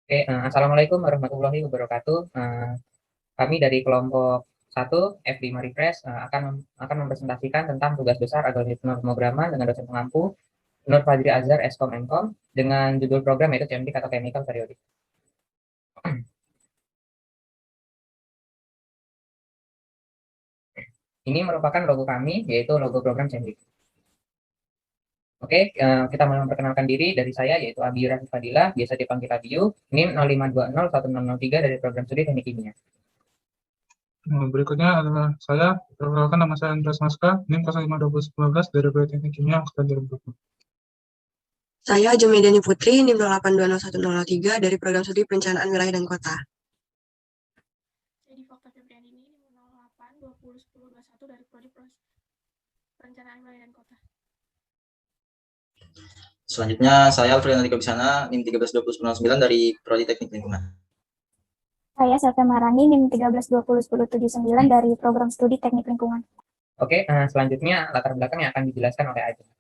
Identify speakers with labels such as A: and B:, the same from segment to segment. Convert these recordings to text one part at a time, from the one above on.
A: Oke, Assalamualaikum warahmatullahi wabarakatuh. Kami dari kelompok 1 F5 Refresh akan mempresentasikan tentang tugas besar algoritma pemrograman dengan dosen pengampu Nur Fadri Azhar Eskom Mkom dengan judul program yaitu CMD atau Chemical Periodic. Ini merupakan logo kami yaitu logo program CMD. Oke, kita mau memperkenalkan diri dari saya yaitu Abi Rafi Fadila, biasa dipanggil Abiu. Ini 05201003 dari program studi teknik kimia.
B: Berikutnya adalah saya, perkenalkan nama saya Andreas Maska, NIM 052019 dari Politeknik Kimia Angkatan 2020.
C: Saya Jumedani Putri, NIM 08201003 dari Program Studi Perencanaan Wilayah dan Kota.
D: Jadi Fakta Febriani ini 08201021 dari Prodi Perencanaan Wilayah dan Kota.
E: Selanjutnya saya Alfredo Nandika Bisana, NIM 132099 dari Prodi Teknik Lingkungan.
F: Saya Selva Marani, NIM 13201079 dari Program Studi Teknik Lingkungan.
A: Oke, selanjutnya latar belakang yang akan dijelaskan oleh Ajeng.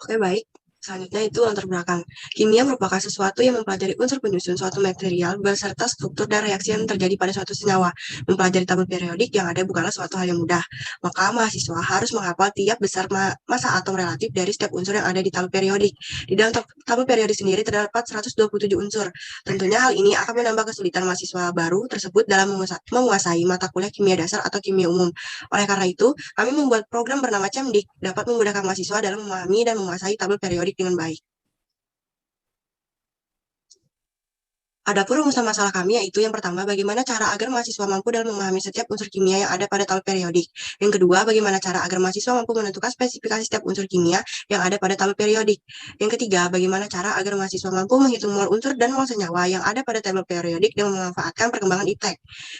C: Oke, baik. Selanjutnya itu latar belakang. Kimia merupakan sesuatu yang mempelajari unsur penyusun suatu material beserta struktur dan reaksi yang terjadi pada suatu senyawa. Mempelajari tabel periodik yang ada bukanlah suatu hal yang mudah. Maka mahasiswa harus menghafal tiap besar massa atom relatif dari setiap unsur yang ada di tabel periodik. Di dalam tabel periodik sendiri terdapat 127 unsur. Tentunya hal ini akan menambah kesulitan mahasiswa baru tersebut dalam menguasai mata kuliah kimia dasar atau kimia umum. Oleh karena itu, kami membuat program bernama CEMDIK dapat memudahkan mahasiswa dalam memahami dan menguasai tabel periodik dengan baik. Adapun rumusan masalah kami yaitu yang pertama, bagaimana cara agar mahasiswa mampu dalam memahami setiap unsur kimia yang ada pada tabel periodik. Yang kedua, bagaimana cara agar mahasiswa mampu menentukan spesifikasi setiap unsur kimia yang ada pada tabel periodik. Yang ketiga, bagaimana cara agar mahasiswa mampu menghitung mol unsur dan mol senyawa yang ada pada tabel periodik dan memanfaatkan perkembangan IPTEK.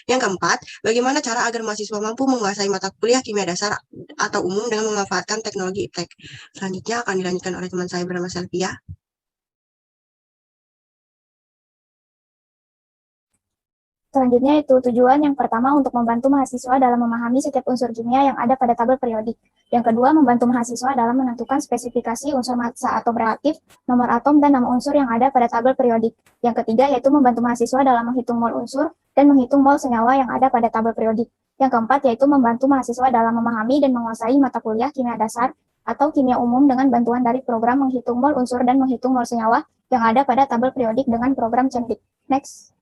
C: Yang keempat, bagaimana cara agar mahasiswa mampu menguasai mata kuliah kimia dasar atau umum dengan memanfaatkan teknologi IPTEK. Selanjutnya akan dilanjutkan oleh teman saya bernama Selvia.
F: Selanjutnya itu tujuan yang pertama untuk membantu mahasiswa dalam memahami setiap unsur kimia yang ada pada tabel periodik. Yang kedua, membantu mahasiswa dalam menentukan spesifikasi unsur massa atom relatif, nomor atom, dan nama unsur yang ada pada tabel periodik. Yang ketiga, yaitu membantu mahasiswa dalam menghitung mol unsur dan menghitung mol senyawa yang ada pada tabel periodik. Yang keempat, yaitu membantu mahasiswa dalam memahami dan menguasai mata kuliah kimia dasar atau kimia umum dengan bantuan dari program menghitung mol unsur dan menghitung mol senyawa yang ada pada tabel periodik dengan program CEMDIK. Next.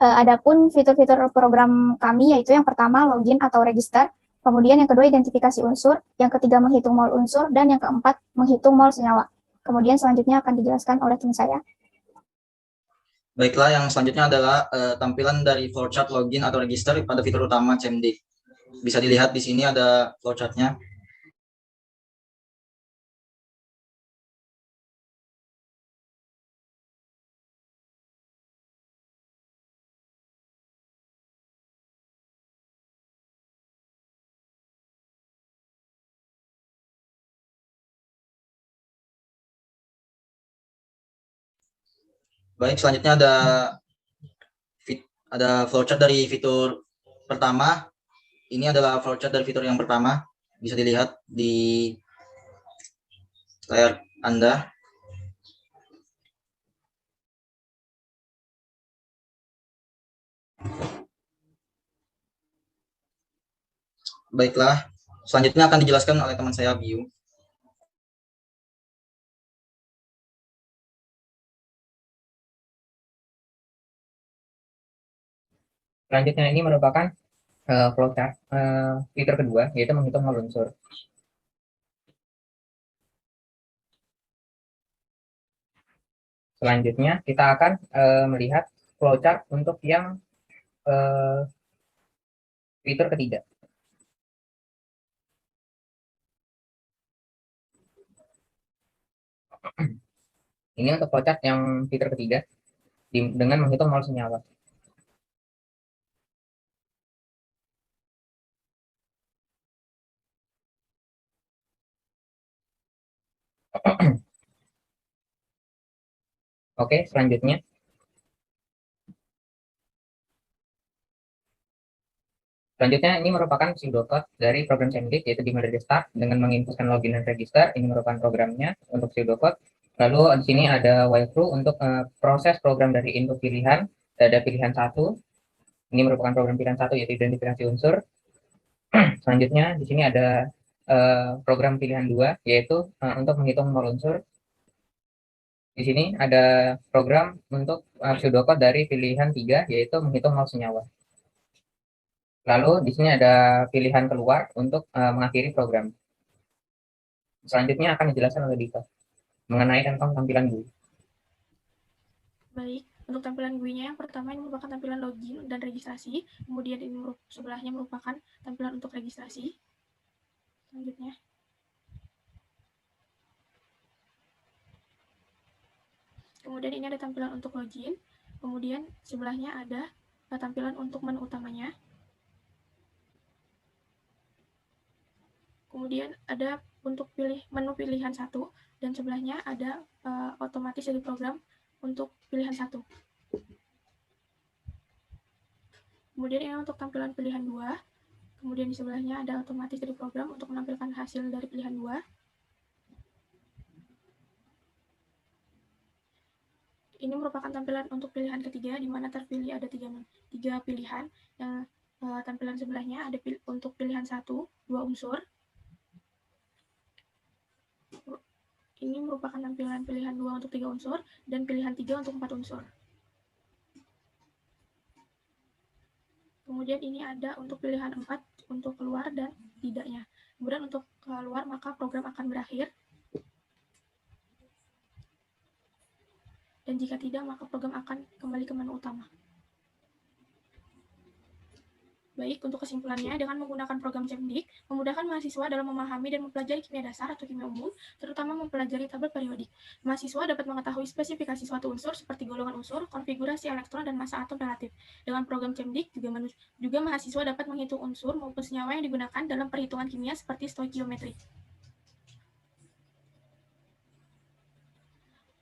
F: Adapun fitur-fitur program kami yaitu yang pertama login atau register, kemudian yang kedua identifikasi unsur, yang ketiga menghitung mol unsur, dan yang keempat menghitung mol senyawa. Kemudian selanjutnya akan dijelaskan oleh tim saya.
E: Baiklah, yang selanjutnya adalah tampilan dari flowchart login atau register pada fitur utama CMD. Bisa dilihat di sini ada flowchartnya. Baik, selanjutnya ada flowchart dari fitur pertama. Ini adalah flowchart dari fitur yang pertama. Bisa dilihat di layar Anda. Baiklah, selanjutnya akan dijelaskan oleh teman saya, Biu.
A: Selanjutnya ini merupakan flowchart fitur kedua, yaitu menghitung mol unsur. Selanjutnya kita akan melihat flowchart untuk yang fitur ketiga. Ini untuk flowchart yang fitur ketiga dengan menghitung mol senyawa. Oke, selanjutnya. Selanjutnya ini merupakan pseudocode dari program CMDIK yaitu di Start dengan menginputkan login dan register. Ini merupakan programnya untuk pseudocode. Lalu di sini ada walkthrough untuk proses program dari input pilihan. Ada pilihan 1. Ini merupakan program pilihan 1 yaitu identifikasi unsur. Selanjutnya di sini ada program pilihan 2 yaitu untuk menghitung nol unsur. Di sini ada program untuk pseudocode dari pilihan 3 yaitu menghitung nol senyawa. Lalu di sini ada pilihan keluar untuk mengakhiri program. Selanjutnya akan dijelaskan oleh Dika mengenai tentang tampilan GUI.
D: Baik, untuk tampilan GUI-nya yang pertama ini merupakan tampilan login dan registrasi, kemudian ini sebelahnya merupakan tampilan untuk registrasi. Selanjutnya, kemudian ini ada tampilan untuk login, kemudian sebelahnya ada tampilan untuk menu utamanya. Kemudian ada untuk menu pilihan 1 dan sebelahnya ada otomatis dari program untuk pilihan 1. Kemudian ini untuk tampilan pilihan 2. Kemudian di sebelahnya ada otomatis dari program untuk menampilkan hasil dari pilihan 2. Ini merupakan tampilan untuk pilihan ketiga, di mana terpilih ada tiga pilihan. Yang tampilan sebelahnya ada untuk pilihan 1, 2 unsur. Ini merupakan tampilan pilihan 2 untuk 3 unsur, dan pilihan 3 untuk 4 unsur. Kemudian ini ada untuk pilihan 4 untuk keluar dan tidaknya. Kemudian untuk keluar maka program akan berakhir. Dan jika tidak maka program akan kembali ke menu utama. Baik, untuk kesimpulannya, dengan menggunakan program CEMDIK, memudahkan mahasiswa dalam memahami dan mempelajari kimia dasar atau kimia umum, terutama mempelajari tabel periodik. Mahasiswa dapat mengetahui spesifikasi suatu unsur seperti golongan unsur, konfigurasi elektron, dan massa atom relatif. Dengan program CEMDIK, juga mahasiswa dapat menghitung unsur maupun senyawa yang digunakan dalam perhitungan kimia seperti stoikiometri.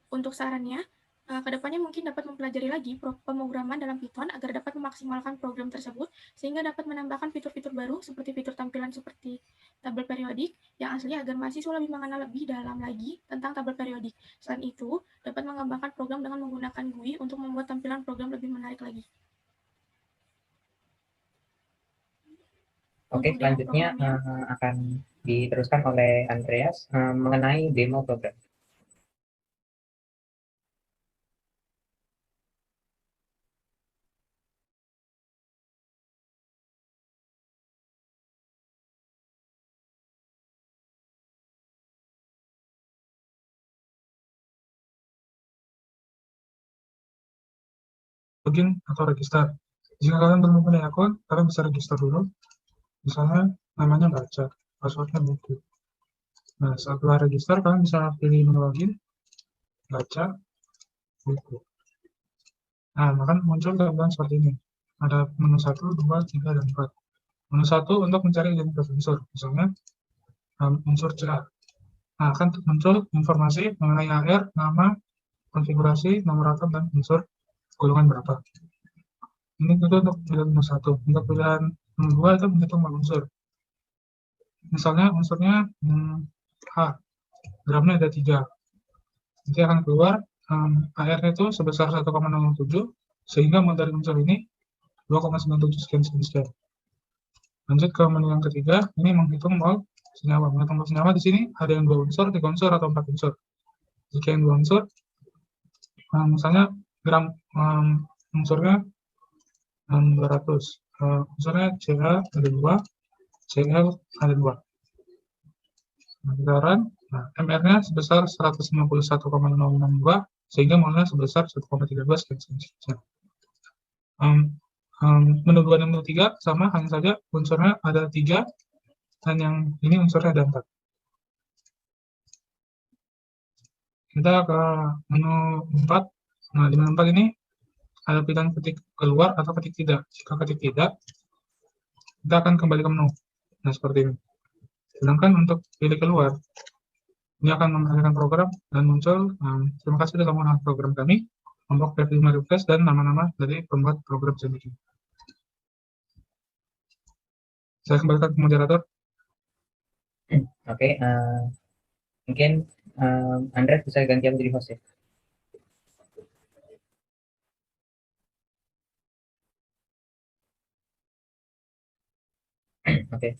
D: Untuk sarannya, kedepannya mungkin dapat mempelajari lagi pemrograman dalam Python agar dapat memaksimalkan program tersebut, sehingga dapat menambahkan fitur-fitur baru seperti fitur tampilan seperti tabel periodik yang asli agar mahasiswa lebih mengenal lebih dalam lagi tentang tabel periodik. Selain itu, dapat mengembangkan program dengan menggunakan GUI untuk membuat tampilan program lebih menarik lagi.
A: Oke, selanjutnya akan diteruskan oleh Andreas mengenai demo program.
B: Login atau register. Jika kalian belum punya akun, kalian bisa register dulu. Misalnya namanya baca, passwordnya buku. Nah, setelah register, kalian bisa pilih menu login, baca, buku. Nah, maka muncul tampilan seperti ini. Ada menu 1, 2, 3, dan 4. Menu 1 untuk mencari identitas unsur, misalnya unsur CA. Nah, akan muncul informasi mengenai AR, nama, konfigurasi, nomor atom, dan unsur golongan berapa. Ini itu untuk pilihan nomor 1. Untuk pilihan nomor 2 itu menghitung unsur. Misalnya unsurnya H, gramnya ada 3. Nanti akan keluar AR-nya itu sebesar 1,07, sehingga dari unsur ini 2,97 sekian. Lanjut ke menu yang ketiga, ini menghitung mol senyawa. Menghitung mol senyawa di sini ada yang 2 unsur, 3 unsur, atau 4 unsur. Jika yang 2 unsur, misalnya gram unsurnya 200, unsurnya Ca ada 2, Cl ada 2. Nah, MR-nya sebesar 191,062, sehingga molnya sebesar 1,32 sekian. Menu 2 dan menu 3 sama, hanya saja unsurnya ada 3, dan yang ini unsurnya ada 4. Kita ke menu 4. Nah, di menu 4 ini ada pilihan ketik keluar atau ketik tidak. Jika ketik tidak, kita akan kembali ke menu. Nah, seperti ini. Sedangkan untuk pilih keluar, ini akan memperhatikan program dan muncul terima kasih telah menggunakan program kami, kelompok P5 request, dan nama-nama dari pembuat program CEMDIK. Saya kembalikan ke moderator.
A: Oke, mungkin Andres bisa ganti aku jadi host ya. Oke.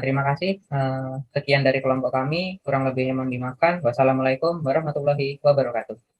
A: Terima kasih. Sekian dari kelompok kami. Kurang lebihnya mohon dimaafkan. Wassalamualaikum warahmatullahi wabarakatuh.